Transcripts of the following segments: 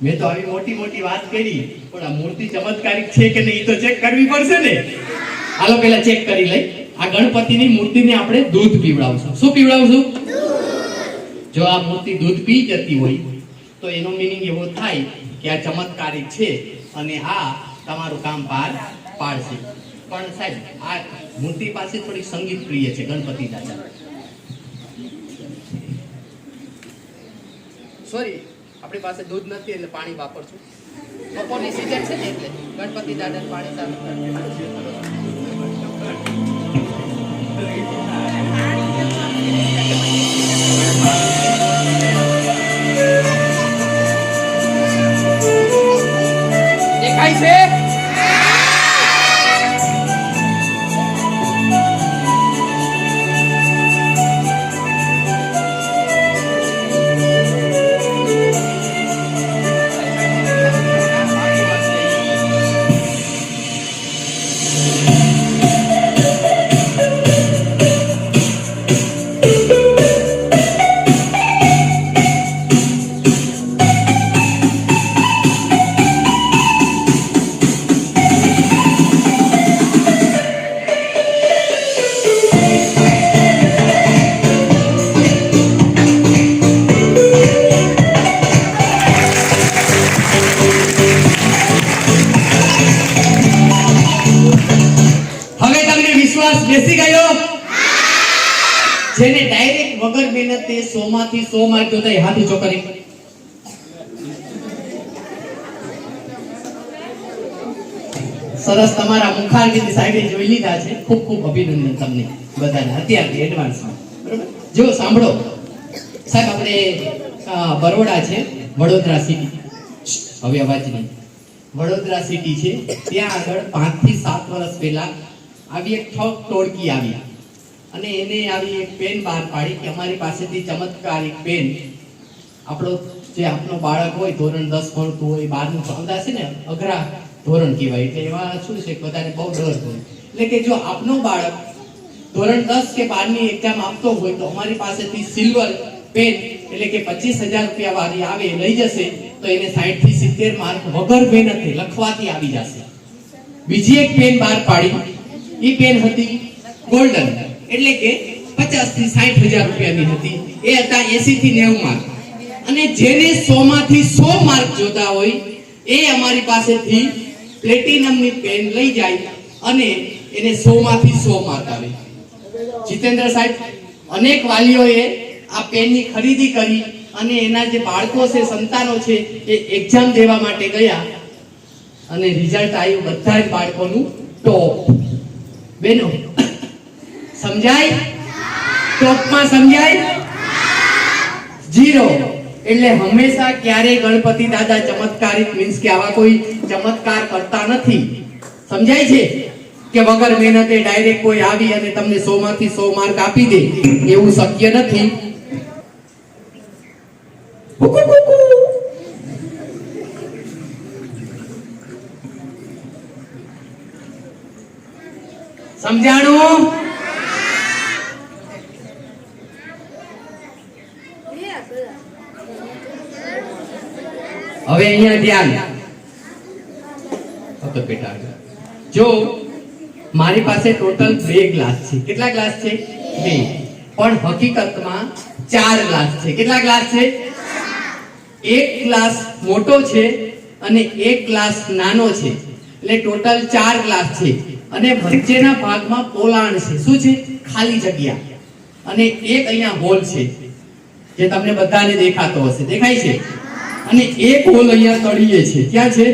મેં તો આવી મોટી મોટી વાત કરી, પણ આ મૂર્તિ ચમત્કારિક છે કે નહીં તો ચેક કરવી પડશે ને. હાલો પહેલા ચેક કરી લઈ. આ ગણપતિની મૂર્તિને આપણે દૂધ પીવડાવશું. શું પીવડાવશું? જો આ મૂર્તિ દૂધ પી જતી હોય તો એનો મીનિંગ એવો થાય કે આ ચમત્કારિક છે અને આ તમારું કામ પાર પાડશે. પણ સાહેબ આ મૂર્તિ પાસે થોડી સંગીત પ્રિય છે ગણપતિ દાદા. સોરી, આપણી પાસે દૂધ નથી એટલે પાણી વાપરશું. બપોરની સીઝન છે ને એટલે ગણપતિ દાદા પાણી ચાલુ દેખાય છે. બેસી ગયો. જેને ડાયરેક્ટ વગર મહેનતે 100 માંથી 100 માર્ક જોતા એ હાથ ઊંચો કરી. સરસ, તમારા મુખારવિંદ સાહેબે જોઈ લીધા છે. ખૂબ ખૂબ અભિનંદન તમને બધાને અત્યારથી એડવાન્સમાં. બરોબર, જો સાંભળો સાહેબ, આપણે બરોડા છે, વડોદરા સિટી. હવે અવાજ નહીં. વડોદરા સિટી છે, ત્યાં આગળ 5 થી 7 વર્ષ પહેલા આવી એક ઠગ ટોળકી આવી અને એને આવી એક પેન બહાર પાડી કે અમારી પાસેથી ચમત્કારિક પેન, આપણો જે આપનો બાળક હોય ધોરણ 10 ભણતું હોય, 12નું ભણતા છે ને, અઘરા ધોરણ કહેવાય એટલે એમાં શું છે બધાને બહુ ડર હોય. એટલે કે જો આપનો બાળક ધોરણ 10 કે 12ની એક્ઝામ આપતો હોય તો અમારી પાસેથી સિલ્વર પેન એટલે કે 25,000 રૂપિયા વાળી આવે લઈ જશે તો એને 60 થી 70 માર્ક વગર મહેનતે લખવાથી આવી જશે. બીજી એક પેન બહાર પાડી, એ પેન હતી ગોલ્ડન એટલે કે 50 થી 60,000 રૂપિયાની હતી. એ હતા 80 થી 90 માર્ક. અને જેને 100 માંથી 100 માર્ક જોતા હોય એ અમારી પાસેથી પ્લેટિનમની પેન લઈ જાય અને એને 100 માંથી 100 માર્ક આવે. જીતેન્દ્ર સાહેબ, અનેક વાલીઓએ આ પેનની ખરીદી કરી અને એના જે બાળકો છે, સંતાનો છે, એ એક્ઝામ દેવા માટે ગયા અને રિઝલ્ટ આવ્યું બધા જ બાળકોનું ટોપ. બેનો સમજાય? ટોપમાં સમજાય? 0. એટલે હંમેશા ક્યારે ગણપતિ દાદા ચમત્કારિક મીન્સ કે આવા કોઈ ચમત્કાર કરતા નથી. સમજાય છે કે વગર મહેનતે ડાયરેક્ટ કોઈ આવી અને તમને 100 માંથી 100 માર્ક આપી દે એવું શક્ય નથી. સમજાણું? હવે અહીંયા ધ્યાન તો બેટા, જો મારી પાસે ટોટલ 2 ગ્લાસ છે. કેટલા ગ્લાસ છે? 2. પણ હકીકતમાં 4 ગ્લાસ છે. કેટલા ગ્લાસ છે? 1 ગ્લાસ મોટો છે અને 1 ગ્લાસ નાનો છે, એટલે ટોટલ 4 ગ્લાસ છે. અને વચ્ચેના ભાગમાં પોલાણ છે. શું છે? ખાલી જગ્યા. અને એક અહીંયા હોલ છે જે તમને બધાને દેખાતો હશે. દેખાય છે? અને એક હોલ અહીંયા તળિયે છે. ક્યાં છે?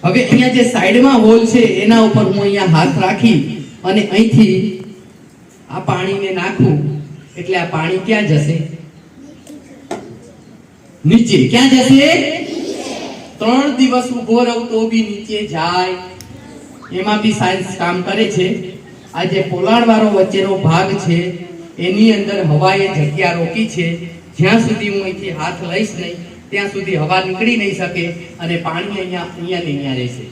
હવે અહીંયા જે સાઈડમાં હોલ છે એના ઉપર હું અહીંયા હાથ રાખી અને અહીંથી આ પાણીને નાખું એટલે આ પાણી ક્યાં જશે? નીચે. ક્યાં જશે? 3 દિવસ ઊભો રહું તો બી નીચે જાય. એમાં બી સાયન્સ કામ કરે છે. આ જે પોલાણ વાળો વચ્ચેનો ભાગ છે એની અંદર હવાએ જગ્યા રોકી છે. જ્યાં સુધી હું અહીંથી હાથ લઈશ નહીં ત્યાં સુધી હવા નીકળી નહીં શકે અને પાણી અહીંયા રહેશે.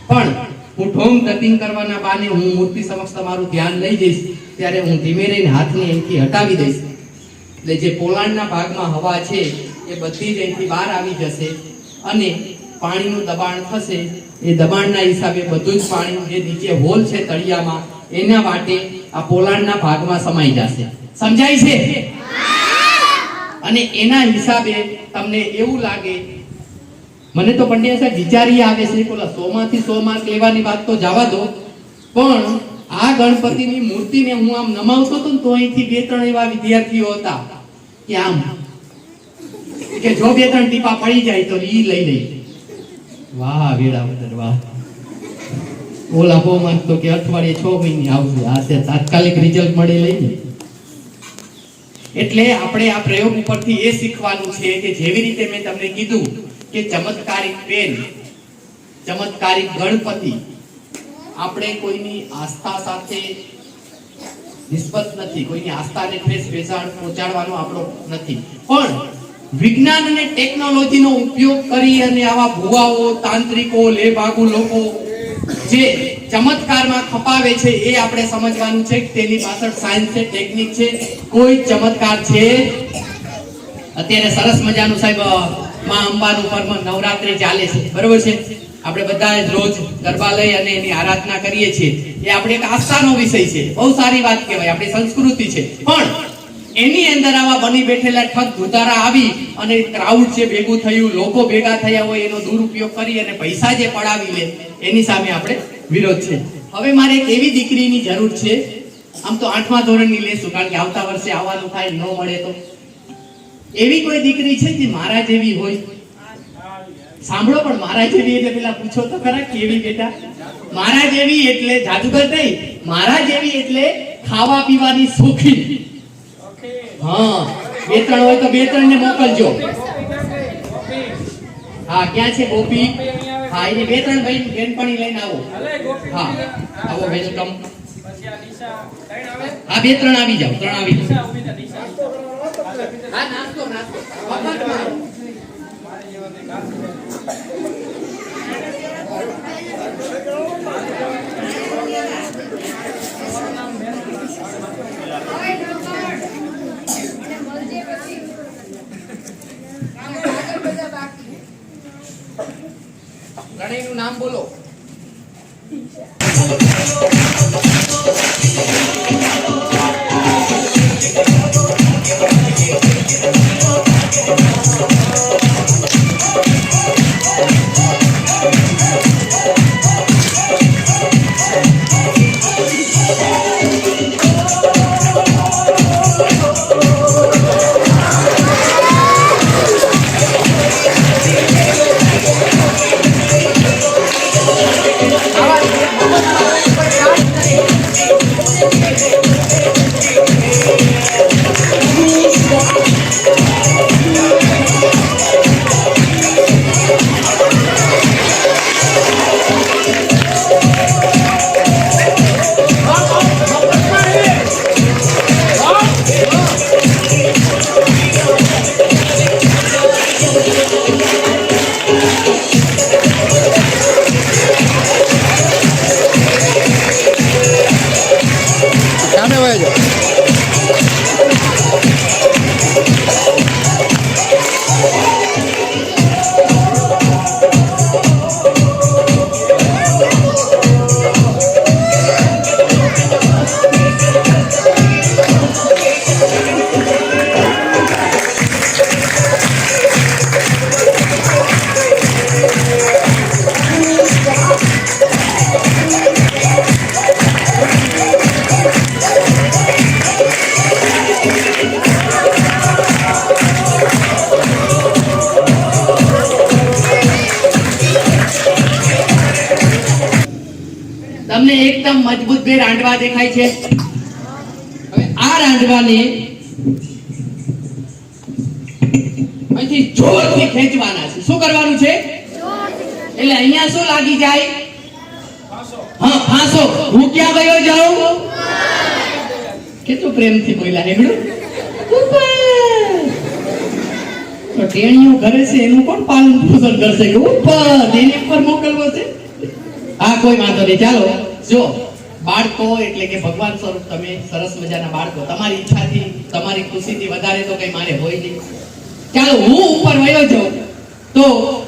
પણ હું ઢોંગ ધતિંગ કરવાના બાને હું મૂર્તિ સમક્ષ તમારું ધ્યાન લઈ જઈશ ત્યારે હું ધીમે રહીને હાથને અહીંથી હટાવી દઈશ એટલે જે પોલાણના ભાગમાં હવા છે એ બધી જ અહીંથી બહાર આવી જશે અને પાણીનું દબાણ થશે. એ દબાણના હિસાબે બધું જ પાણી જે નીચે હોલ છે તળિયામાં એના વાટે આ પોલાણના ભાગમાં સમાઈ જશે. સમજાય છે? અને એના હિસાબે તમને એવું લાગે, મને તો પંડ્યા સાહેબ વિચારી આવે છે, બોલા 100 માંથી 100 માર્ક લેવાની વાત તો જવા દો, પણ આ ગણપતિની મૂર્તિને હું આમ નમાવતો હતો ને તો અહીંથી 2-3 એવા વિદ્યાર્થીઓ હતા કે આમ કે જો 2-3 ટીપા પડી જાય તો ઈ લઈ લઈ. વાહ વેળાવદર વાહ. ઓલા બહુ માર્ક તો કે અઠવાડિયે 6 મહિને આવશે, આ તે તાત્કાલિક રિઝલ્ટ મળે લઈને. એટલે આપણે આ પ્રયોગ ઉપરથી એ શીખવાનું છે કે જેવી રીતે મેં તમને કીધું કે ચમત્કારિક પેન, ચમત્કારિક ગણપતિ, આપણે કોઈની આસ્થા સાથે નિસ્બત નથી, કોઈની આસ્થાને ઠેસ પહોંચાડવાનો આપણો નથી, પણ વિજ્ઞાન અને ટેકનોલોજીનો ઉપયોગ કરી અને આવા ભુવાઓ, તાંત્રિકો, લેભાગુ લોકો જે ચમત્કારમાં ખપાવે છે એ આપણે સમજવાનું છે કે તેની પાછળ સાયન્સ છે, ટેકનિક છે, કોઈ ચમત્કાર છે. અત્યારે સરસ મજાનું સાહેબ માં અંબાનું પર્વ નવરાત્રી ચાલે છે, બરોબર છે? આપણે બધા જ રોજ ગરબા લઈ અને એની આરાધના કરીએ છીએ. એ આપણે એક આસ્થાનો વિષય છે, બહુ સારી વાત કહેવાય, આપણી સંસ્કૃતિ છે. પણ એની અંદર આવા બની બેઠેલા ઠગ ગુજારા આવી અને ક્રાઉડ છે ભેગું થયું, લોકો ભેગા થયા હોય એનો દુરુપયોગ કરી અને પૈસા જે પડાવી લે એની સામે આપણે વિરોધ છે. હવે મારે એક એવી દીકરીની જરૂર છે, આમ તો 8મા ધોરણની લેશું કારણ કે આવતા વર્ષે આવવાનું થાય, ન મળે તો એવી કોઈ દીકરી છે જે મારા જેવી હોય? સાંભળો, પણ મારા જેવી એટલે પેલા પૂછો તો ખરા કેવી બેટા? મારા જેવી એટલે જાદુગર નહીં, મારા જેવી એટલે ખાવા પીવાની શોખીન. હા, 2-3 હોય તો 2-3 ને મોકલજો. હા, ક્યાં છે ગોપી? હા, એને 2-3 ભાઈ બેનપણી લઈને આવો. હા, આવો, વેલકમ. હા, 2-3 આવી જાઓ, 3 આવી જાઓ. હા, નાસ્તો નાસ્તો ગણેશનું નામ બોલો. તમને એકદમ મજબૂત બે રાંડવા દેખાય છે. હવે આ રાંડવાને અહીંથી જોરથી ખેંચવાના છે. શું કરવાનું છે? એટલે અહીંયા શું લાગી જાય? હા, ફાંસો. હું ક્યાં ગયો જાઉં? કેટલું પ્રેમથી બોલ્યા હેમડું. તો ટેણીઓ ઘરે છે એનું કોણ પાલન પોષણ કરશે કે ઉપર એની ઉપર મોકલવો છે? હા, કોઈ વાંધો નહીં. ચાલો, જો બાળકો એટલે કે ભગવાન સ્વરૂપ તમે સરસ મજાના બાળકો, તમારી ઈચ્છાથી તમારી ખુશીથી વધારે તો કઈ મારે હોય નહીં. ચાલો હું ઉપર વયો જાઉં તો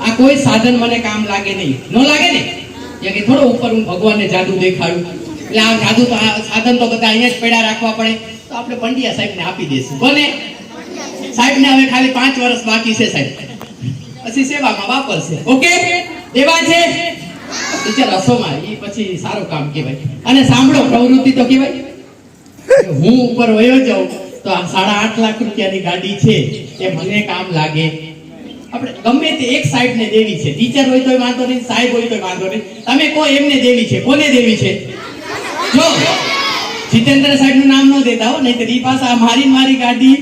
આ કોઈ સાધન મને કામ લાગે નહીં. ન લાગે ને કે થોડો ઉપર હું ભગવાનને જાદુ દેખાડું, એટલે આ જાદુ તો આ સાધન તો બધા અહીંયા જ પડ્યા રાખવા પડે, તો આપણે પંડ્યા સાહેબને આપી દઈશું. કોને? સાહેબને હવે ખાલી 5 વર્ષ બાકી છે સાહેબ, પછી સેવામાં વાપરશે. ઓકે, દેવા છે ટીચર રસોમાં, એ પછી સારું કામ કહેવાય. અને સાંભળો, પ્રવૃત્તિ તો કહેવાય. હું ઉપર વયો જાઉં તો આ 8.5 લાખ રૂપિયાની ગાડી છે એ મને કામ લાગે. આપણે ગમે તે એક સાઈડ ને દેવી છે, ટીચર હોય તોય વાંધો નહીં, સાહેબ હોય તોય વાંધો નહીં, તમે કો એમને દેવી છે. કોને દેવી છે? જો જીતેન્દ્ર સાહેબ નું નામ ન દેતા હો, નહીં તો ઈ પાછા મારી ગાડી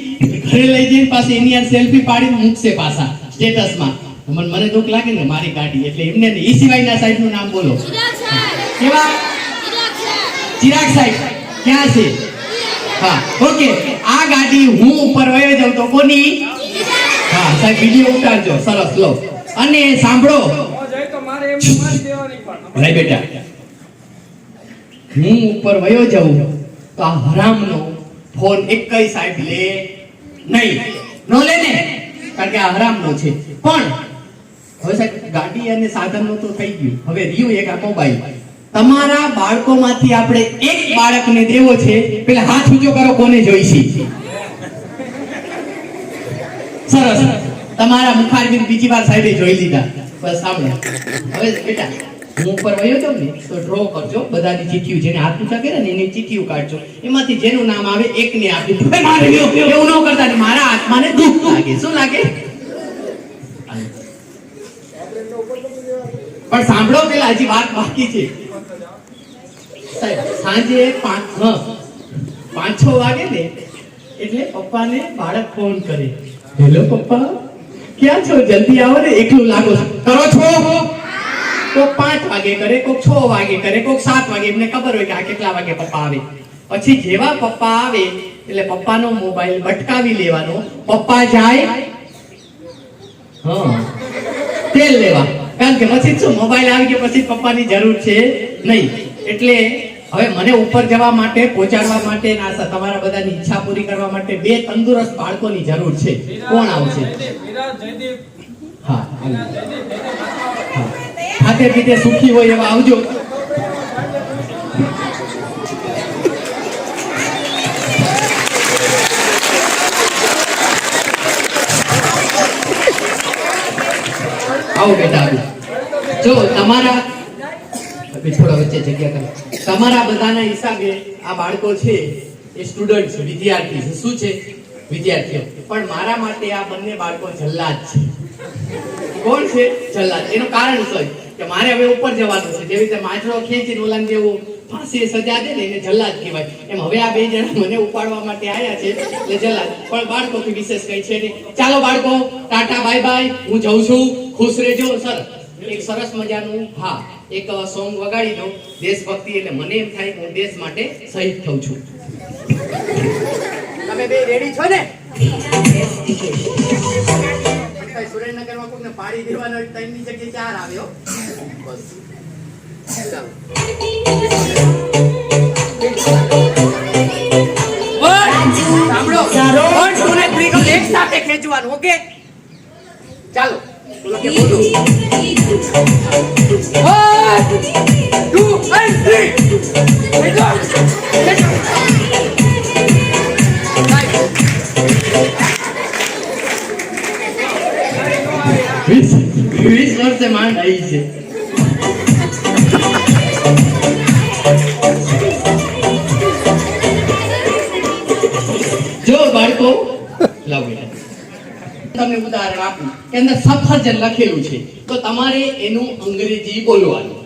ઘરે લઈ જઈને પાછી એની યાર સેલ્ફી પાડીને મૂકશે પાછા સ્ટેટસમાં. મને દુઃખ લાગે ને મારી ગાડી, એટલે એમને ઈ સિવાયના સાહેબ નું નામ બોલો. કેવા? ચિરાગ સાહેબ ક્યાં છે? હા, ઓકે. આ ગાડી હું ઉપર વયો જાઉં તો કોની? હા સાહેબ, વિડિયો ઉતારજો. સરસ, લો. અને સાંભળો ભાઈ બેટા, હું ઉપર વયો જાઉં તો આ હરામનો ફોન એકય સાહેબ લે નહીં. નો લે ને, કારણ કે આ હરામનો છે. પણ હવે સાહેબ ગાડી અને સાધનનો તો થઈ ગયું, હવે રહ્યું એક આ મોબાઈલ. તમારા બાળકોમાંથી આપણે એક બાળકને દેવો છે. પેલા હાથ ઊંચો કરો, કોને જોઈશી? સરસ, તમારા મુખારબિન બીજી વાર સાહેબે જોઈ લીધા. બસ સાંભળો, હવે બેટા હું ઉપર વયો જાઉં ને તો ડ્રો કરજો, બધાની ચીઠીઓ જેને હાથ ઊંચા કર્યા ને એની ચીઠીઓ કાઢજો, એમાંથી જેનું નામ આવે એકને આપી દો. એવું ન કરતા ને, મારા આત્માને દુઃખ લાગે. શું લાગે? પણ સાંભળો, પેલા હજી વાત બાકી છે. સાંજે 5-6 વાગે ને એટલે પપ્પાને બાળક ફોન કરે, હેલો પપ્પા ક્યાં છો, જલ્દી આવો ને, એકલું લાગો કરો છો. કોક 5 વાગે કરે, કોક 6 વાગે કરે, કોક 7 વાગે. એમને ખબર હોય કે આ કેટલા વાગે પપ્પા આવે. પછી જેવા પપ્પા આવે એટલે પપ્પાનો મોબાઈલ બટકાવી લેવાનો. પપ્પા જાય તેલ લેવા, કારણ કે પછી શું મોબાઈલ આવી ગયો પછી પપ્પાની જરૂર છે નહીં. એટલે હવે મને ઉપર જવા માટે, પહોંચાડવા માટે, તમારા બધાની ઈચ્છા પૂરી કરવા માટે 2 તંદુરસ્ત બાળકોની જરૂર છે. કોણ આવશે? હા, ખાતે પીતે સુખી હોય એવા આવજો. આવો બેટા, જો તમારા થોડા વચ્ચે જગ્યા કરો. તમારા બધાના હિસાબે આ બાળકો છે એ સ્ટુડન્ટ છે, વિદ્યાર્થી છે. શું છે? વિદ્યાર્થીઓ. પણ મારા માટે આ બંને બાળકો જલ્લાદ છે. કોણ છે? જલ્લાદ. એનું કારણ શું કે મારે હવે ઉપર જવાનું છે. જેવી રીતે માછડો ખેંચીને ઓલાને જેવું ફાંસી સજા દે ને એને જલ્લાદ કહેવાય, એમ હવે આ 2 જણા મને ઉપાડવા માટે આવ્યા છે એટલે જલ્લાદ. પણ બાળકોથી વિશેષ કઈ છે નહીં. ચાલો બાળકો, ટાટા બાય બાય, હું જઉં છું, ખુશ રહેજો. સર એક સરસ મજાનું એક સોંગ વગાડી દો, દેશભક્તિ. એટલે મને એમ થાય હું દેશ માટે શહીદ થઉં છું. તમે બે રેડી છો ને? સુરેન્દ્રનગરમાં કોઈને પાડી દેવાનો 3 ની જગ્યાએ 4 આવ્યો. બસ સાંભળો, 1 2 ને 3 નો એક સાથે ખેંચવાનું. ઓકે, ચાલો બોલો. 1 2 and 3. વીસ વર્ષે માંડ આવી છે. જો બાળકો, લાવ બેટા, તમને ઉદાહરણ આપું કે અંદર સફરજન લખેલું છે તો તમારે એનું અંગ્રેજી બોલવાનું.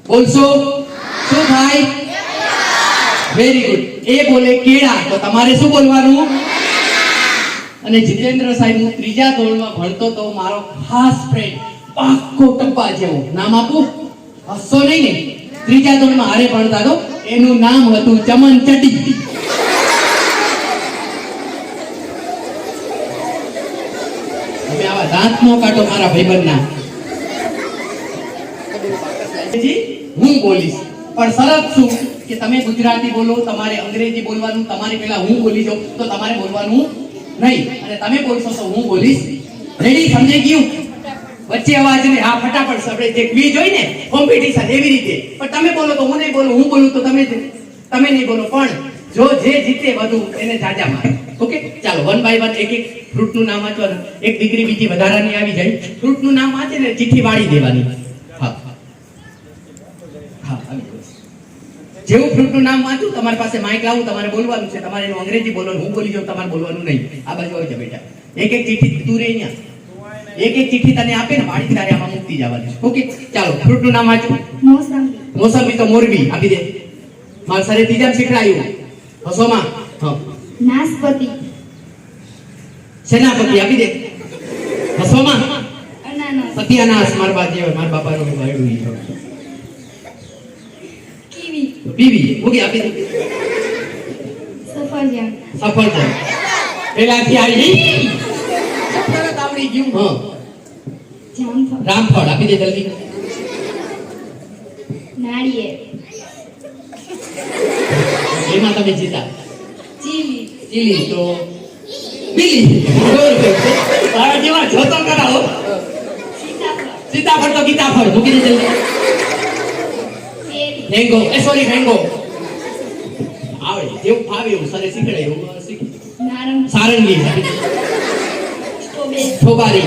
બોલશો? શું થાય? Very good. એ બોલે કેળા તો તમારે શું બોલવાનું? અને જીતેન્દ્ર સાહેબ હું 3જા ધોરણમાં ભણતો તો મારો ખાસ ફ્રેન્ડ પાક્કો ટપ્પા જેવો, નામ આપું? હસો નહીં ને? 3જા ધોરણમાં હારે ભણતા તો એનું નામ હતું ચમન ચટી. તમે આવા દાંત નો કાઢો મારા ભાઈબંધના. હું બોલીશ પણ શરત શું કે તમે ગુજરાતી બોલો, તમારે અંગ્રેજી બોલવાનું. તમારે પેલા હું બોલી જાઉં તો તમારે બોલવાનું નહીં, અને તમે બોલશો તો હું બોલીશ. રેડી? સમજાઈ ગયું? વચ્ચે અવાજ ને હા ફટાફટ આપણે જે ક્વિઝ હોય ને કોમ્પિટિશન એવી રીતે. પણ તમે બોલો તો હું નહીં બોલું, હું બોલું તો તમે નહીં બોલો, પણ જો જે જીતે વધુ એને જાજા મારે. ઓકે, ચાલો વન બાય વન એક એક ફ્રૂટનું નામ વાંચવાનું. એક ડિગ્રી બીજી વધારાની આવી જાય. ફ્રૂટનું નામ વાંચે ને ચિઠ્ઠી વાળી દેવાની. હા હા આવી જાય. જેવું ફ્રૂટનું નામ વાંચું તમારી પાસે માઇક લાવું, તમારે બોલવાનું છે. તમારે એનું અંગ્રેજી બોલવાનું, હું બોલી જાઉં, તમારે બોલવાનું નહીં. આ બાજુ આવી જા બેટા. એક એક ચિઠ્ઠી તું રે અહીંયા, એક એક ચિઠ્ઠી તને આપે ને વાળી તારે આમાં મૂકતી જવાની. ઓકે, ચાલો ફ્રૂટનું નામ વાંચો. મોસંબી તો મોરબી આપી દે. મારા સરે ત્રીજા શીખડાયું. હસોમાં હા નાશપતિ. સેનાપતિ આપી દે. હસોમાં અનાનસ. સત્યાનાશ મારા બા જેવા મારા બાપાનો વાયડું ઈ છો. કીવી. બીવી ઓકે આપી દે. સફરજન. સફરજન પેલાથી આવી તરત આવડી ગયું. હા જામફળ. રામફળ આપી દે જલ્દી. નાળિયેર. એમાં તમે જીતા. ચીલી. ચીલી તો બીલી. તારા જેવા જોતો કરાવો. સીતાફળ. સીતાફળ તો ગીતાફળ મૂકી દે જલ્દી. કેરી. મેંગો સોરી મેંગો આવડે જેવું ફાવે એવું સરે શીખડાય એવું શીખી. નારંગી. સારંગી સ્ટ્રોબેરી. છોબારી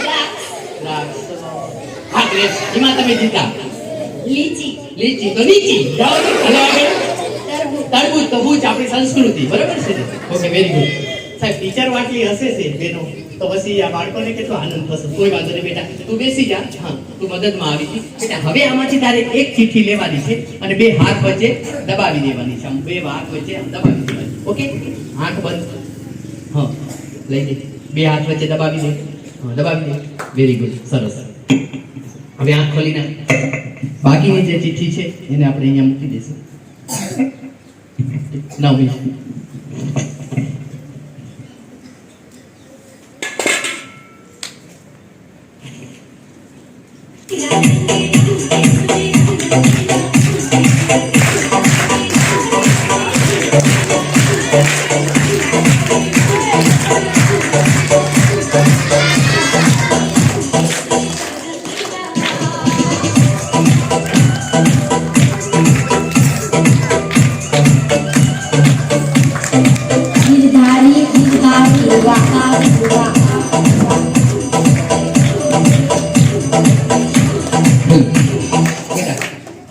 દ્રાક્ષ. હા ગ્રેપ્સ એમાં તમે જીતા. લીચી. લીચી તો નીચી જાઓ તો ભલે આગળ. તરબૂચ. તરબૂચ તો બૂચ આપણી સંસ્કૃતિ બરાબર છે ને. ઓકે વેરી ગુડ સાહેબ. ટીચર વાટલી હશે છે બેનો તો પછી આ બાળકોને કેટલો આનંદ થશે. કોઈ વાંધો નહીં બેટા, તું બેસી જા. હા તું મદદમાં આવી હતી બેટા. હવે આમાંથી તારે એક ચિઠ્ઠી લેવાની છે અને બે હાથ વચ્ચે દબાવી દેવાની છે. આમ બે હાથ વચ્ચે આમ દબાવી દેવાની. ઓકે, આંખ બંધ. હા લઈ દે. બે હાથ વચ્ચે દબાવી દે. હા દબાવી દે. વેરી ગુડ સરસ. હવે આંખ ખોલી નાખ. બાકીની જે ચિઠ્ઠી છે એને આપણે અહીંયા મૂકી દઈશું. નવમી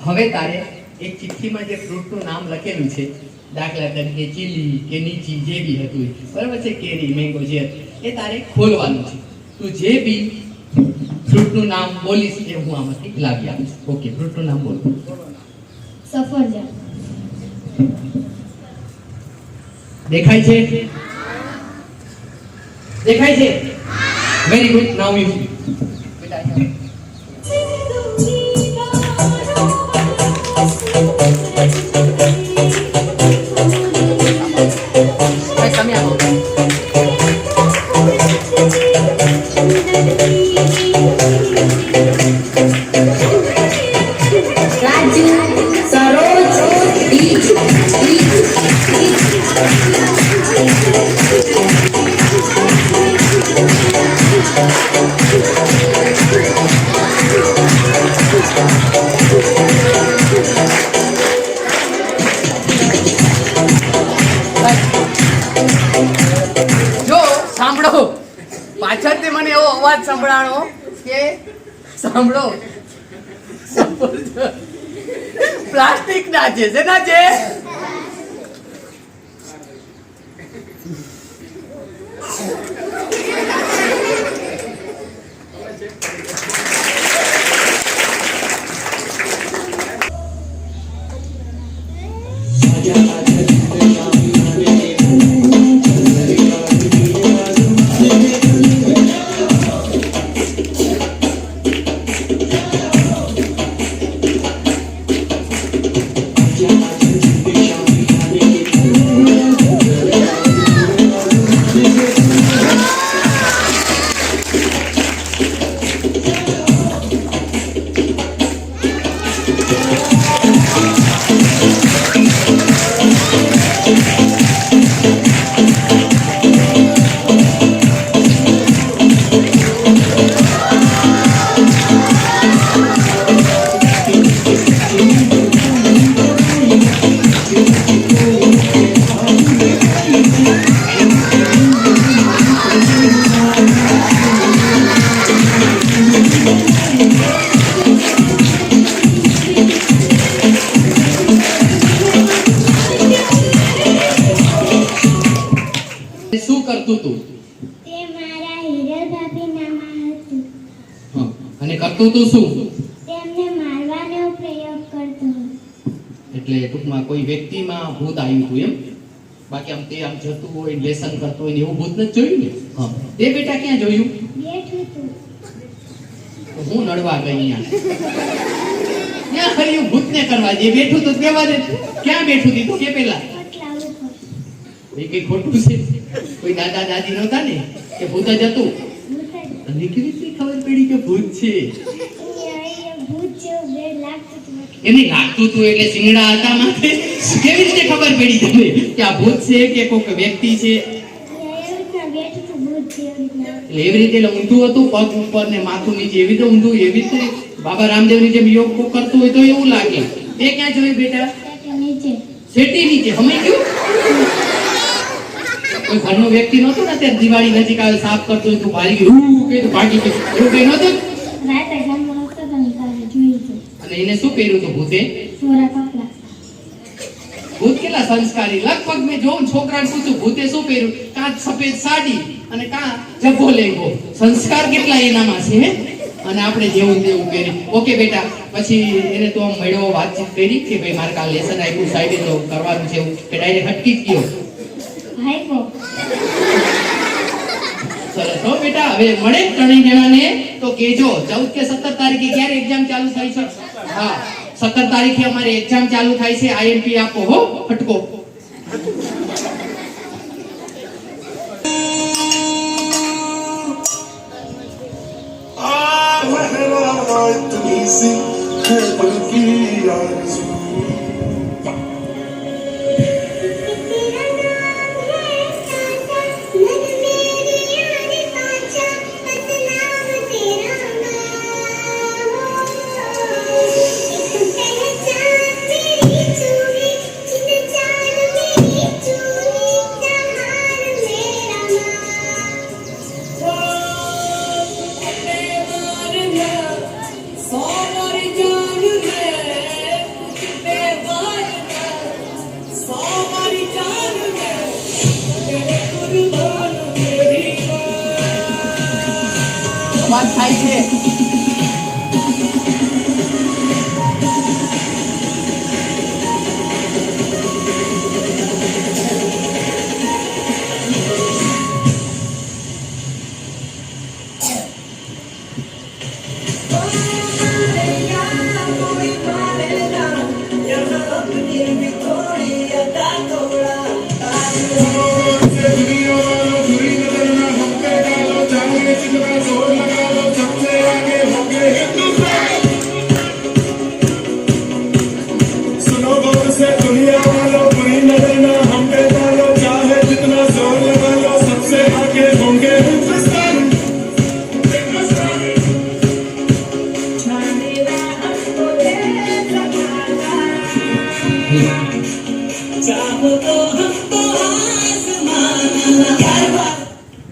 હવે તારે એક ચિઠ્ઠીમાં જે ફ્રૂટનું નામ લખેલું છે, દાખલા તરીકે ચીલી કે નીચી જે બી હતું બરાબર છે, કેરી મેંગો જે એ તારે ખોલવાનું છે. તું જે બી ફ્રૂટનું નામ બોલીશ એ હું આમાંથી લાવી આપીશ. ઓકે, ફ્રૂટનું નામ બોલ. સફરજન. દેખાય છે? દેખાય છે? Very good. નાઉ યુ તમે આવો. રાજુ. સરોજ. જો સાંભળો, પાછળથી મને એવો અવાજ સંભળાણો કે સાંભળો પ્લાસ્ટિક ના છે. શેના છે? શું કરતું તું? તે મારા હિરલ ભાભીનામાં હતું. હા, અને કરતું તું શું? તેમને મારવાનો પ્રયોગ કરતો. એટલે ટૂંકમાં કોઈ વ્યક્તિમાં ભૂત આવ્યું હતું એમ? બાકી આમ તે આમ જતું હોય લેસન કરતો હોય ને એવું ભૂત નથી જોયું ને? હા, તે બેટા ક્યાં જોયું? બેઠું તું. તો હું નડવા ગઈ અહીંયા. ક્યાં કર્યું ભૂતને કરવા દે, બેઠું તો દેવા દે. ક્યાં બેઠું દીધું કે પેલા? પટલા ઉપર. એ કઈ ખોટું છે? કોઈ દાદા દાદી નહોતા ને કે ભૂત જ હતું? ભૂત જ. અને કેવી રીતે ખબર પડી કે ભૂત છે? અહીંયા ભૂત જેવું બેડ લાગતું હતું. એને લાગતું હતું એટલે શિંગડા હતા માથે? કેવી રીતે ખબર પડી તમને કે આ ભૂત છે કે કોઈક વ્યક્તિ છે? અહીંયા એવી રીતના બેઠું હતું ભૂત જેવી રીતના. એટલે એવી રીતે એટલે ઊંધું હતું, પગ ઉપર ને માથું નીચે, એવી રીતે ઊંધું, એવી રીતે બાબા રામદેવની જેમ યોગ કરતું હોય તો એવું લાગે. તે ક્યાં જોયું બેટા? ત્યાં નીચે. શેટી નીચે. હમે ગયું કોઈ ઘરનો વ્યક્તિ નહોતો ને ત્યારે દિવાળી નજીક આવે સાફ કરતો હોય તો ભારી ગયું કે તો ભાગી ગયું, એવું કઈ નહોતું? રાતે ગામમાં આવતા હતા ને ત્યારે જોયું હતું. અને એને શું કર્યું હતું ભૂતે? સોરા કપડા. ભૂત કેટલા સંસ્કારી. લગભગ મેં જોઉં છોકરાને પૂછું ભૂતે શું કર્યું? કાં સફેદ સાડી અને કાં જબ્બો લેંગો. સંસ્કાર કેટલા એનામાં છે હે? અને આપણે જેવું તેવું કર્યું. ઓકે બેટા, પછી એને તો આમ મળ્યો, વાતચીત કરી કે ભાઈ મારે કાલ લેસન આપ્યું સાહેબે તો કરવાનું છે એવું, કે ડાયરેક્ટ હટકી જ ગયો? હાઈકો. સરસ હો બેટા. હવે મળે ત્રણેય જણાને તો કેજો 14 કે 17 તારીખે ક્યારે એક્ઝામ ચાલુ થાય છે? હા, 17 તારીખે અમારે એક્ઝામ ચાલુ થાય છે. આઈએમપી આપો હો, ફટકો. વાત થાય છે.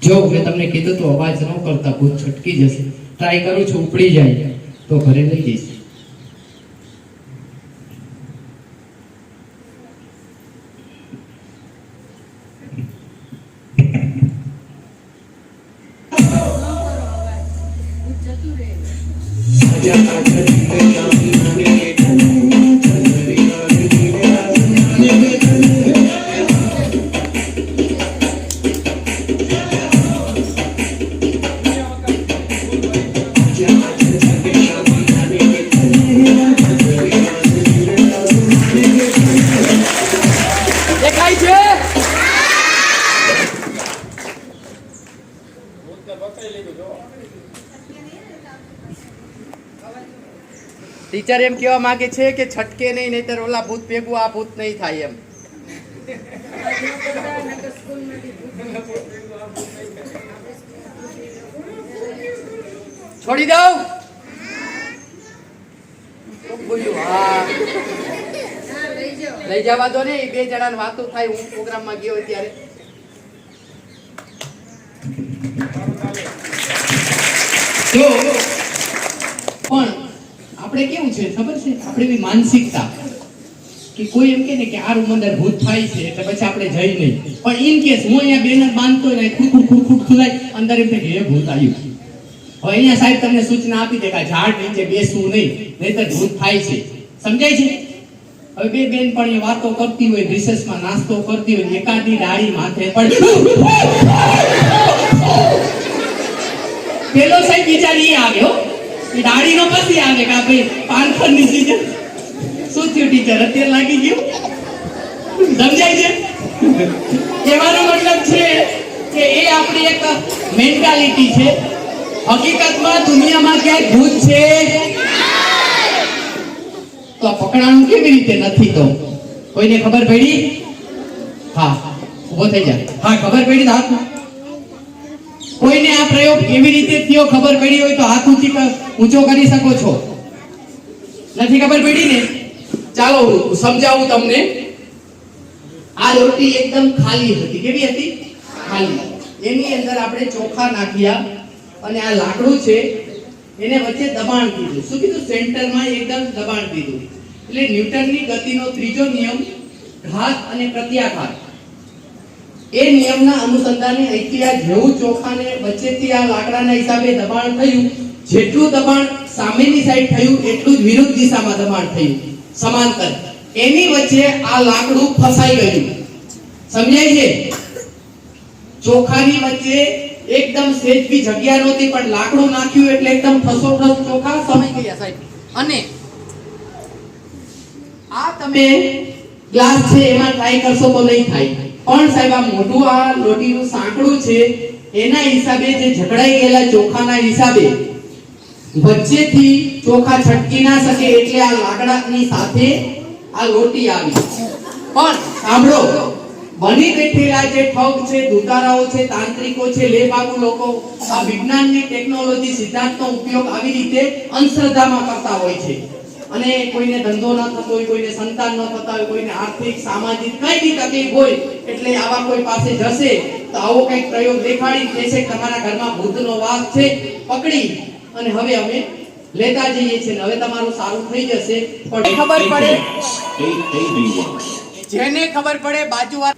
જો મેં તમને કીધું તો અવાજ ન કરતા, ભૂત છટકી જશે. ટ્રાય કરું છું, ઉપડી જાય તો ઘરે લઈ જઈશ. ટીચર એમ કહેવા માંગે છે કે છટકે નહીં, નહીતર ઓલા ભૂત ભેગું આ ભૂત નહીં થાય એમ. છોડી દઉં? બોલ્યું હા. લઈ જવા દો ને, એ બે જણાને વાતો થાય. હું પ્રોગ્રામમાં ગયો ત્યારે જો પણ આપણે કેવું છે ખબર છે? આપણે એવી માનસિકતા કે કોઈ એમ કે ને કે આ રૂમ અંદર ભૂત થાય છે એટલે પછી આપણે જઈ નહીં, પણ ઇન કેસ હું અહીંયા બેનર બાંધતો હોય ને ખુરખુર ખુલાય અંદર એમ થાય કે એ ભૂત આવ્યું. હવે અહીંયા સાહેબ તમને સૂચના આપી દે કે ઝાડ નીચે બેસવું નહીં, નહીંતર ભૂત થાય છે. સમજાય છે? હવે બે બેન પણ એ વાતો કરતી હોય, રિસેસમાં નાસ્તો કરતી હોય, એકાદી ડાળી માથે પડી, પેલો સાહેબ બિચારી આવ્યો, એ ડાળીનો પછી આવે કે આ ભાઈ પાનખરની સીઝન શું થયું ટીચર અત્યારે લાગી ગયું? સમજાય છે? કહેવાનો મતલબ છે કે એ આપણી એક મેન્ટાલિટી છે. હકીકતમાં દુનિયામાં ક્યાંય ભૂત છે તો આ પકડાણું કેવી રીતે નથી? તો કોઈને ખબર પડી? હા, ઊભો થઈ જાય. હા, ખબર પડી તો હાથ. કોઈને આ પ્રયોગ કેવી રીતે થયો ખબર પડી હોય તો હાથ ઊંચો કરી શકો છો. નથી ખબર પડી ને? ચાલો સમજાવું તમને. આ રોટી એકદમ ખાલી હતી. કેવી હતી? ખાલી. એની અંદર આપણે ચોખા નાખ્યા અને આ લાકડું છે એને વચ્ચે દબાણ દીધું. શું કીધું? સેન્ટરમાં એકદમ દબાણ દીધું. એટલે ન્યૂટનની ગતિનો ત્રીજો નિયમ, ઘાત અને પ્રત્યાઘાત, એ નિયમના અનુસંધાને અહીંથી આ જેવું ચોખાને વચ્ચેથી આ લાકડાના હિસાબે દબાણ થયું, જેટલું દબાણ સામેની સાઈડ થયું એટલું જ વિરુદ્ધ દિશામાં દબાણ થયું, સમાંતર. એની વચ્ચે આ લાકડું ફસાઈ ગયું. સમજાય છે? ચોખાની વચ્ચે એકદમ સેજ બી જગ્યા નહોતી, પણ લાકડું નાખ્યું એટલે એકદમ ઠસોઠસ ચોખા સમાઈ ગયા સાહેબ. અને આ તમે ગ્લાસ છે એમાં ટ્રાય કરશો તો નહીં થાય, પણ સાહેબ આ મોટું આ લોટીનું સાંકડું છે એના હિસાબે, જે જકડાઈ ગયેલા ચોખાના હિસાબે વચ્ચેથી ચોખા છટકી ના શકે એટલે આ લાકડાની સાથે આ લોટી આવી. પણ સાંભળો, બની બેઠેલા જે ઠગ છે, દુતારાઓ છે, તાંત્રિકો છે, લેબાગુ લોકો આ વિજ્ઞાનની ટેકનોલોજી સિદ્ધાંતનો ઉપયોગ આવી રીતે અંધશ્રદ્ધામાં કરતા હોય છે. અને કોઈને ધંધો ન થતો હોય, કોઈને સંતાન ન થતા હોય, કોઈને આર્થિક સામાજિક કઈ બી તકલીફ હોય એટલે આવા કોઈ પાસે જશે તો આવો કંઈક પ્રયોગ દેખાડી કહેશે કે તમારા ઘરમાં ભૂતનો વાસ છે, પકડી અને હવે અમે લેતા જઈએ છીએ ને હવે તમારું સારું થઈ જશે. પણ ખબર પડે, જેને ખબર પડે બાજુવાળા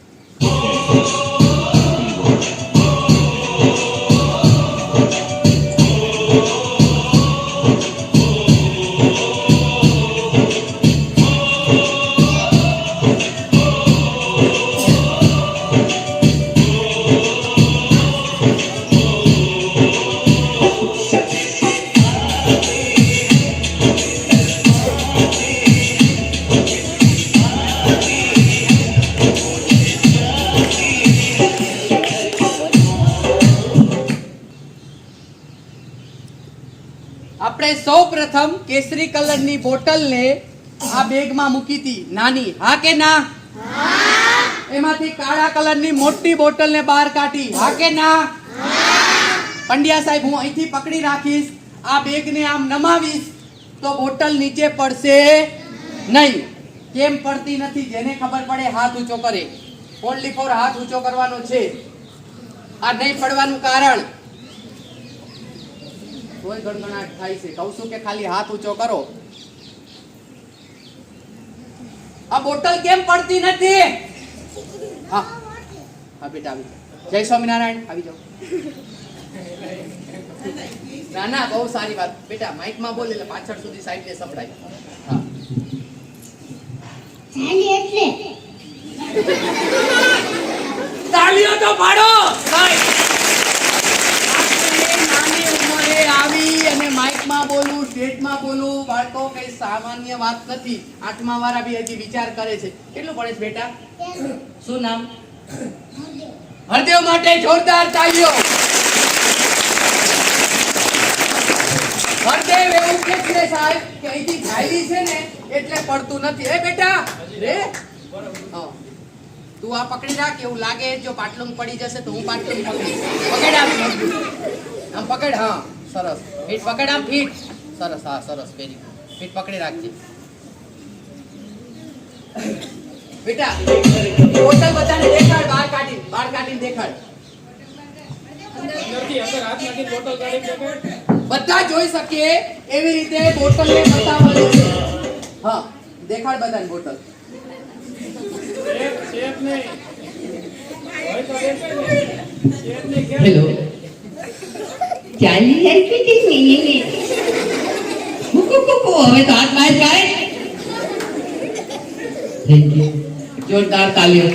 આપણે સૌપ્રથમ કેસરી કલરની બોટલને આ બેગમાં મૂકી હતી, નાની. હા કે ના? હા. એમાંથી કાળા કલરની મોટી બોટલને બહાર કાઢી. હા કે ના? હા. પંડ્યા સાહેબ, હું અહીંથી પકડી રાખીશ, આ બેગને આમ નમાવીશ તો બોટલ નીચે પડશે નહીં. કેમ પડતી નથી? જેને ખબર પડે હાથ ઊંચો કરે. ઓનલી ફોર હાથ ઊંચો કરવાનો છે. આ નહીં પડવાનું કારણ કોઈ ગણગણાટ થાય છે. કહું છું કે ખાલી હાથ ઊંચો કરો. આ બોટલ કેમ પડતી નથી? હા હા બેટા આવી જાઓ. જય સ્વામિનારાયણ. આવી જાઓ. ના ના, બહુ સારી વાત બેટા. માઇકમાં બોલ એટલે પાછળ સુધી સાઈડ ને સંભળાય. હા, ચાલી એટલે તાળીઓ તો પાડો. નાની ઉંમરે આવી અને માઇકમાં બોલું, સ્ટેજમાં બોલું, બાળકો કઈ સામાન્ય વાત નથી. 8મા વાળા બી હજી વિચાર કરે છે. કેટલું પડે છે બેટા? શું નામ? હરદેવ માટે જોરદાર તાળીઓ. હરદેવ એવું કે છે સાહેબ કે અહીંથી ખાલી છે ને એટલે પડતું નથી. એ બેટા રે, તું આ પકડી રાખ. એવું લાગે જો પાટલું પડી જશે તો હું પાટલું પકડીશ. પકડ આમ પકડ. હા સરસ. ફીટ પકડ આમ. ફીટ સરસ. હા સરસ. Very good. ફીટ પકડી રાખજે બેટા. બોટલ બધાને દેખાડ. બહાર કાઢીને દેખાડ. બધા જોઈ શકે એવી રીતે બોટલને બતાવવાની છે. હા દેખાડ બધાને બોટલ. હેલો ચાલી આવી કે નહીં કુકુ હવે તો હાથ બહાર કાઢે. થેન્ક યુ, જોરદાર તાલીઓ.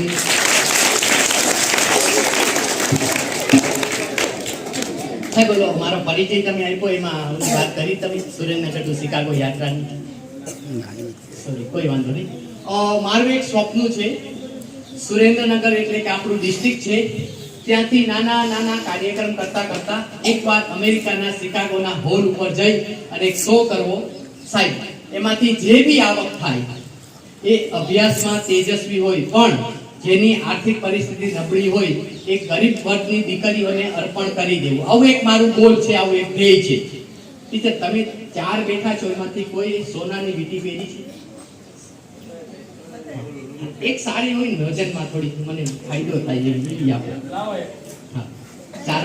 સાહેબ બોલો, મારો પરિચય તમે આપ્યો એમાં વાત કરી તમે સુરેન્દ્રનગર ટુ શિકાગો યાત્રાની. સોરી, કોઈ વાંધો નહીં. મારું એક સ્વપ્ન છે. સુરેન્દ્રનગર એટલે કે આપણું ડિસ્ટ્રિક્ટ છે, ત્યાંથી નાના નાના કાર્યક્રમ કરતા કરતા એકવાર અમેરિકાના શિકાગોના હોલ ઉપર જઈ અને એક શો કરવો. સાહેબ એમાંથી જે બી આવક થાય એ અભ્યાસમાં તેજસ્વી હોય પણ જેની આર્થિક પરિસ્થિતિ નબળી હોય એ ગરીબ વર્ગની દીકરીઓને અર્પણ કરી દેવું. આવું એક મારું ગોલ છે, આવું એક ધ્યેય છે. ટીચર તમે 4 બેઠા છો, એમાંથી કોઈ સોનાની વીંટી પહેરી છે? એક સારી હોય ને વજનમાં થોડી મને ફાયદો થાય એવી વીંટી આપો. હા, 4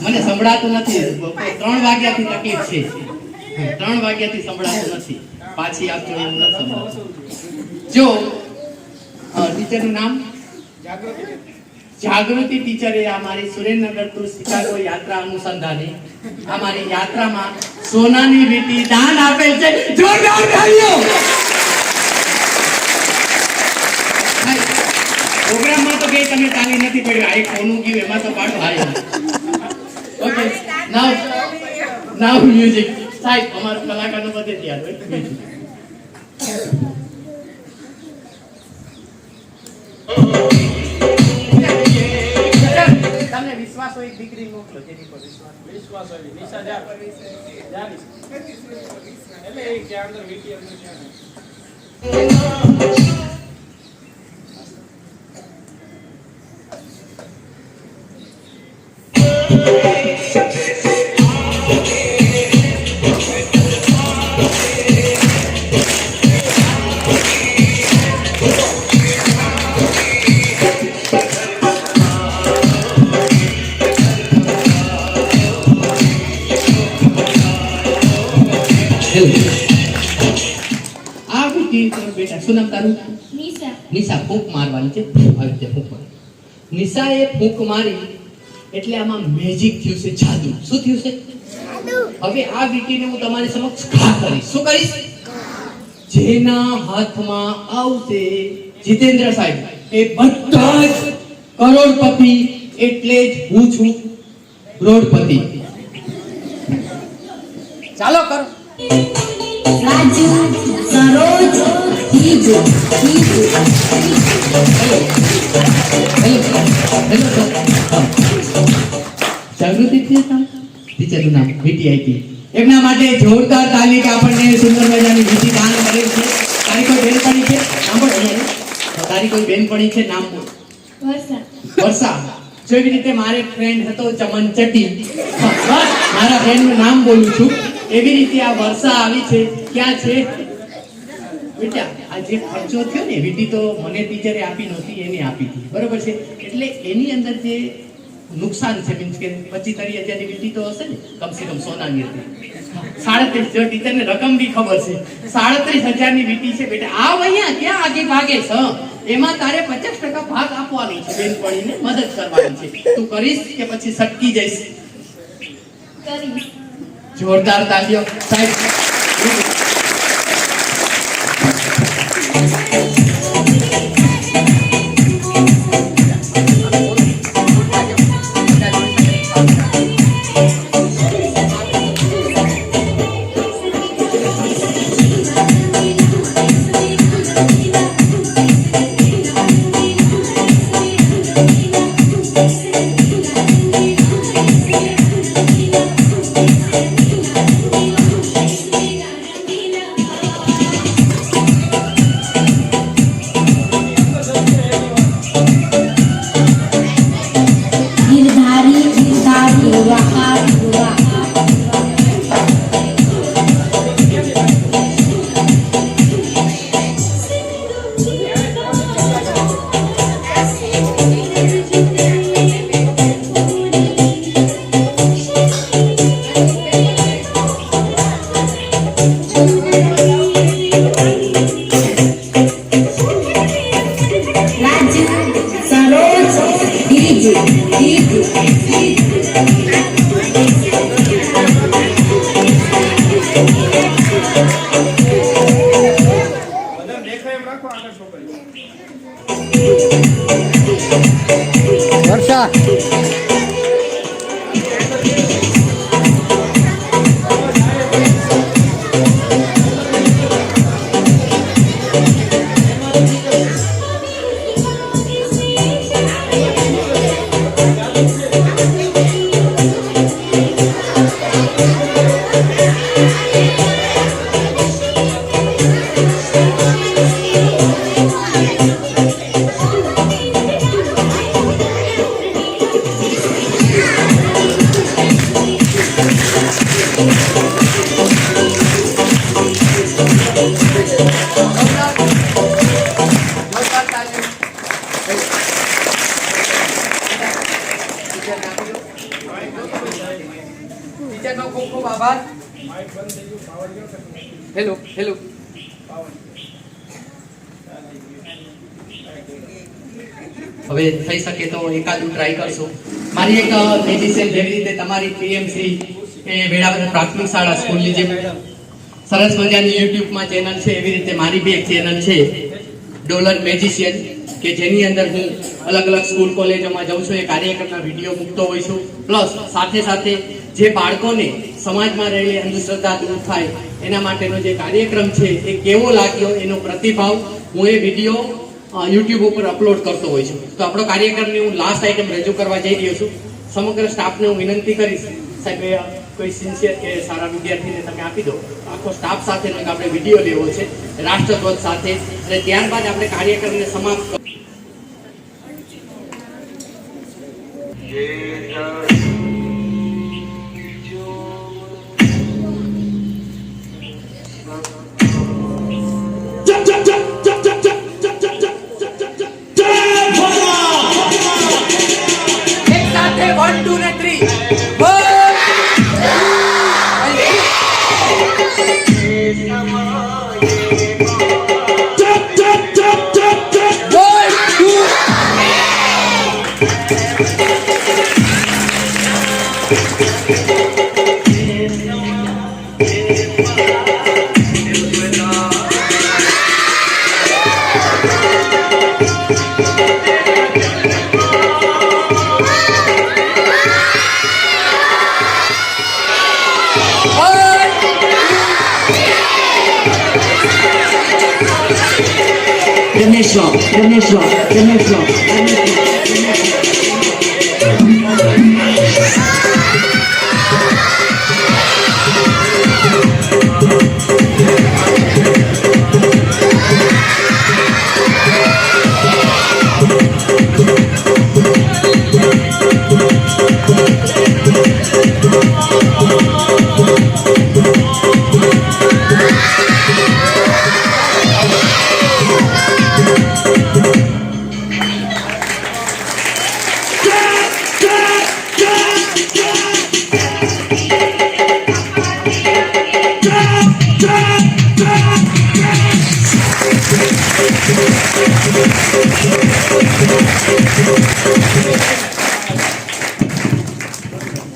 મને સંભળાતું નથી. 3 વાગ્યાથી તકલીફ છે. 3 વાગ્યાથી સંભળાતું નથી. પાછી આપજો એવું નથી સંભળાતું. જો ટીચરનું નામ જાગૃતિ ટીચરે અમારી સુરેન્દ્રનગર ટુ શિકાગો યાત્રા અનુસંધાને અમારી યાત્રામાં સોનાની વીંટી દાન આપેલ છે. જોરદાર તાળીઓ. પ્રોગ્રામમાં તો કે તમે તાળી નથી પડ્યો, આ એક કોનું ગયું એમાં તો પાડો. હાય ઓકે, નાવ મ્યુઝિક. સાહેબ અમારો કલાકારનો બધે તૈયાર હોય. તમને વિશ્વાસ હોય દીકરી મોકલો, જેની પર વિશ્વાસ હોય. નિશા જા જાની એટલે એ કે અંદર વીટી અંદર છે. બેટા શું નામ તારું? નિશા. નિશા ફૂંક મારવાની છે. આવી રીતે ફૂંક મારી. નિશાએ ફૂંક મારી એટલે આમાં મેજિક થયું છે, જાદુ. શું થયું છે? હવે આ વીંટીને હું તમારી સમક્ષ ઘા કરીશ. શું કરીશ? જેના હાથમાં આવશે જીતેન્દ્ર સાહેબ એ બધા જ કરોડપતિ, એટલે જ હું છું કરોડપતિ. ચાલો કરો. રાજુ, સરોજ, હીજુ, હીજુ. જાગૃતિ ટીચરનું નામ વીટી આઈટી. એમના માટે જોરદાર તાલી કે આપણને સુંદર મજાની વીટી દાન કરેલ છે. તારી કોઈ બેનપણી છે? સાંભળો અહીંયા. તારી કોઈ બેનપણી છે? નામ બોલ. વર્ષા. વર્ષા. જો એવી રીતે મારે ફ્રેન્ડ હતો ચમન ચટી. મારા ફ્રેન્ડનું નામ બોલું છું. એવી રીતે આ વર્ષા આવી છે. ક્યાં છે બેટા? આ જે ખર્ચો થયો ને વીટી તો મને ટીચરે આપી નહોતી, એને આપી હતી. બરોબર છે? એટલે એની અંદર જે નુકસાન છે, મીન્સ કે 25-30 હજારની વીટી તો હશે ને કમસે કમ સોનાની હતી. 37, જો ટીચરને રકમ બી ખબર છે, 37,000ની વીટી છે બેટા. આવ અહીંયા, ક્યાં આગે ભાગે છે? એમાં તારે 50% ભાગ આપવાનો છે. બેનપણીને મદદ કરવાની છે. તું કરીશ કે પછી સટકી જઈશ? કરીશ. જોરદાર તાલીઓ સાહેબ. એમ રાખો આગળ છોકરી. વર્ષા ટીચરનો ખૂબ ખૂબ આભાર. હેલો હેલો હવે થઈ શકે તો એકાદું ટ્રાય કરશું. મારી એક મેડિસિન જેવી રીતે તમારી પીએમસી એ વેળાવદર પ્રાથમિક શાળા સ્કૂલની જે સરસ મજાની યુટ્યુબમાં ચેનલ છે એવી રીતે મારી બી એક ચેનલ છે ડોલર મેજિશિયન, કે જેની અંદર હું અલગ અલગ સ્કૂલ કોલેજોમાં જાઉં છું, એ કાર્યક્રમના વિડીયો મૂકતો હોઉં છું. પ્લસ સાથે સાથે જે બાળકોને સમાજમાં રહેલી અંધશ્રદ્ધા દૂર થાય એના માટેનો જે કાર્યક્રમ છે એ કેવો લાગ્યો એનો પ્રતિભાવ હું એ વિડીયો યુટ્યુબ ઉપર અપલોડ કરતો હોઉં છું. તો આપણો કાર્યક્રમની હું લાસ્ટ આઈટમ રજૂ કરવા જઈ રહ્યો છું. સમગ્ર સ્ટાફને હું વિનંતી કરીશ, સાહેબ કોઈ સિન્સિયર કે સારા વિદ્યાર્થીને તમે આપી દો. આખો સ્ટાફ સાથેનો એક આપણે વિડીયો લેવો છે રાષ્ટ્રધ્વજ સાથે, અને ત્યારબાદ આપણે કાર્યક્રમને સમાપ્ત એક સાથે 1 2 ને 3 Rमेश राव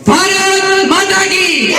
ભારત માતા કી